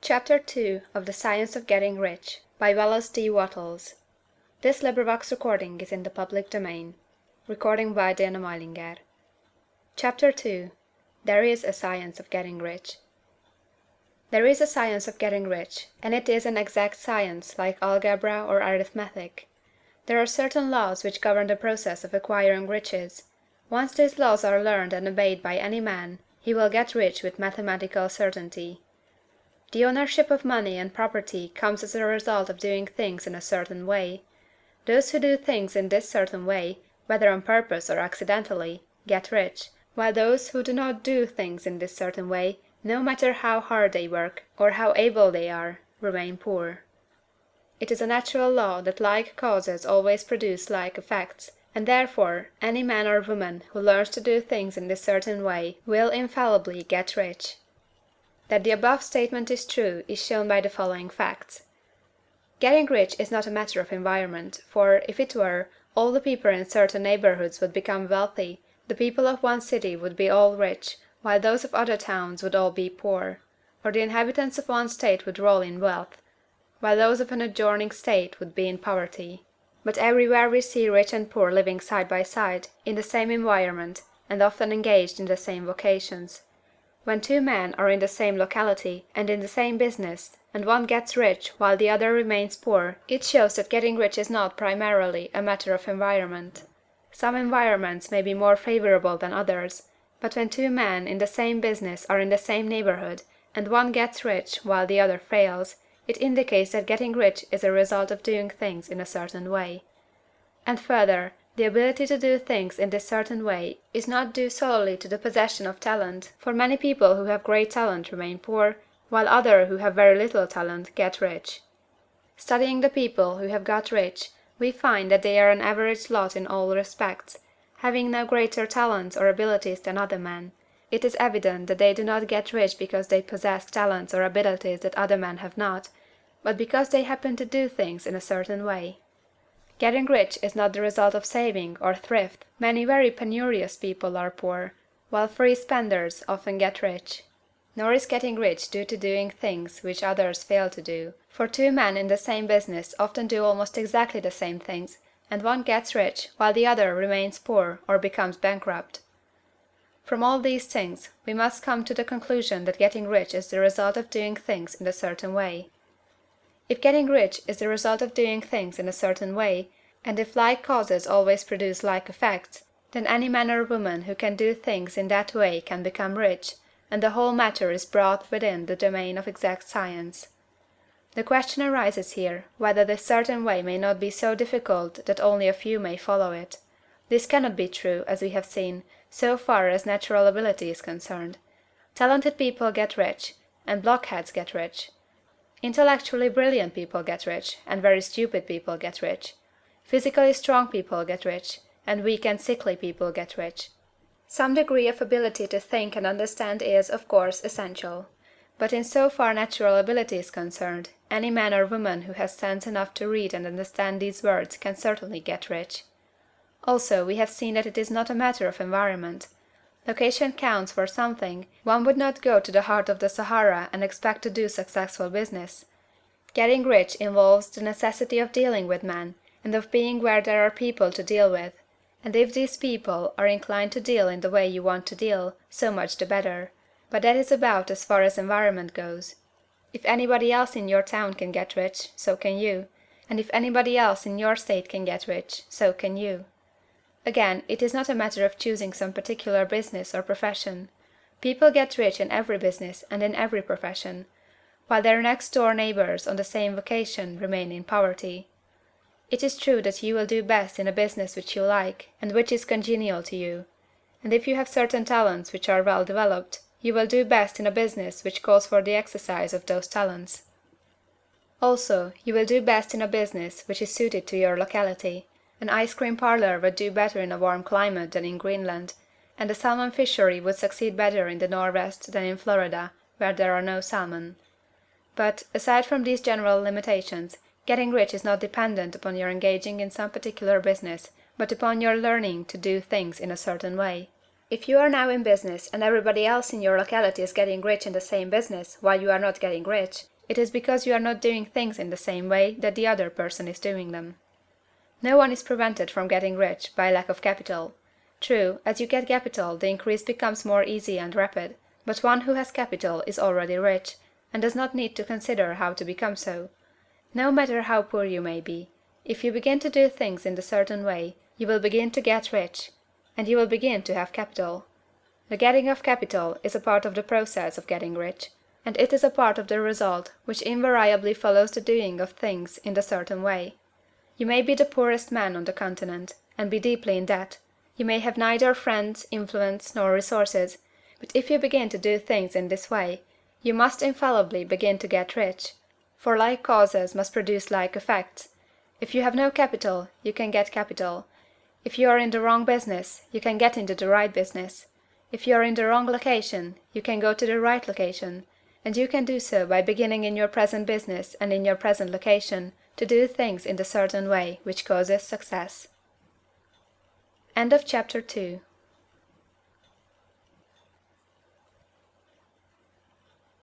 Chapter 2 of The Science of Getting Rich by Wallace D. Wattles. This recording is in the public domain. Chapter 2 There is a Science of Getting Rich. There is a science of getting rich, and it is an exact science like algebra or arithmetic. There are certain laws which govern the process of acquiring riches. Once these laws are learned and obeyed by any man, he will get rich with mathematical certainty. The ownership of money and property comes as a result of doing things in a certain way. Those who do things in this certain way, whether on purpose or accidentally, get rich, while those who do not do things in this certain way, no matter how hard they work, or how able they are, remain poor. It is a natural law that like causes always produce like effects, and therefore any man or woman who learns to do things in this certain way will infallibly get rich. That the above statement is true is shown by the following facts. Getting rich is not a matter of environment, for, if it were, all the people in certain neighborhoods would become wealthy, the people of one city would be all rich, while those of other towns would all be poor; or the inhabitants of one state would roll in wealth, while those of an adjoining state would be in poverty. But everywhere we see rich and poor living side by side, in the same environment, and often engaged in the same vocations. When two men are in the same locality, and in the same business, and one gets rich while the other remains poor, it shows that getting rich is not primarily a matter of environment. Some environments may be more favorable than others, but when two men in the same business are in the same neighborhood, and one gets rich while the other fails, it indicates that getting rich is a result of doing things in a certain way. And further, the ability to do things in this certain way is not due solely to the possession of talent, for many people who have great talent remain poor, while others who have very little talent get rich. Studying the people who have got rich, we find that they are an average lot in all respects, having no greater talents or abilities than other men. It is evident that they do not get rich because they possess talents or abilities that other men have not, but because they happen to do things in a certain way. Getting rich is not the result of saving or thrift. Many very penurious people are poor, while free spenders often get rich. Nor is getting rich due to doing things which others fail to do, for two men in the same business often do almost exactly the same things, and one gets rich while the other remains poor or becomes bankrupt. From all these things, we must come to the conclusion that getting rich is the result of doing things in a certain way. If getting rich is the result of doing things in a certain way, and if like causes always produce like effects, then any man or woman who can do things in that way can become rich, and the whole matter is brought within the domain of exact science. The question arises here, whether this certain way may not be so difficult that only a few may follow it. This cannot be true, as we have seen, so far as natural ability is concerned. Talented people get rich, and blockheads get rich. Intellectually brilliant people get rich, and very stupid people get rich. Physically strong people get rich, and weak and sickly people get rich. Some degree of ability to think and understand is, of course, essential. But in so far natural ability is concerned, any man or woman who has sense enough to read and understand these words can certainly get rich. Also, we have seen that it is not a matter of environment. Location counts for something. One would not go to the heart of the Sahara and expect to do successful business. Getting rich involves the necessity of dealing with men, and of being where there are people to deal with. And if these people are inclined to deal in the way you want to deal, so much the better. But that is about as far as environment goes. If anybody else in your town can get rich, so can you. And if anybody else in your state can get rich, so can you. Again, it is not a matter of choosing some particular business or profession. People get rich in every business and in every profession, while their next-door neighbors on the same vocation remain in poverty. It is true that you will do best in a business which you like, and which is congenial to you. And if you have certain talents which are well developed, you will do best in a business which calls for the exercise of those talents. Also, you will do best in a business which is suited to your locality. An ice cream parlor would do better in a warm climate than in Greenland, and a salmon fishery would succeed better in the Northwest than in Florida, where there are no salmon. But, aside from these general limitations, getting rich is not dependent upon your engaging in some particular business, but upon your learning to do things in a certain way. If you are now in business and everybody else in your locality is getting rich in the same business while you are not getting rich, it is because you are not doing things in the same way that the other person is doing them. No one is prevented from getting rich by lack of capital. True, as you get capital the increase becomes more easy and rapid, but one who has capital is already rich, and does not need to consider how to become so. No matter how poor you may be, if you begin to do things in a certain way, you will begin to get rich, and you will begin to have capital. The getting of capital is a part of the process of getting rich, and it is a part of the result which invariably follows the doing of things in a certain way. You may be the poorest man on the continent, and be deeply in debt. You may have neither friends, influence, nor resources, but if you begin to do things in this way, you must infallibly begin to get rich, for like causes must produce like effects. If you have no capital, you can get capital. If you are in the wrong business, you can get into the right business. If you are in the wrong location, you can go to the right location, and you can do so by beginning in your present business and in your present location to do things in the certain way which causes success. End of chapter 2.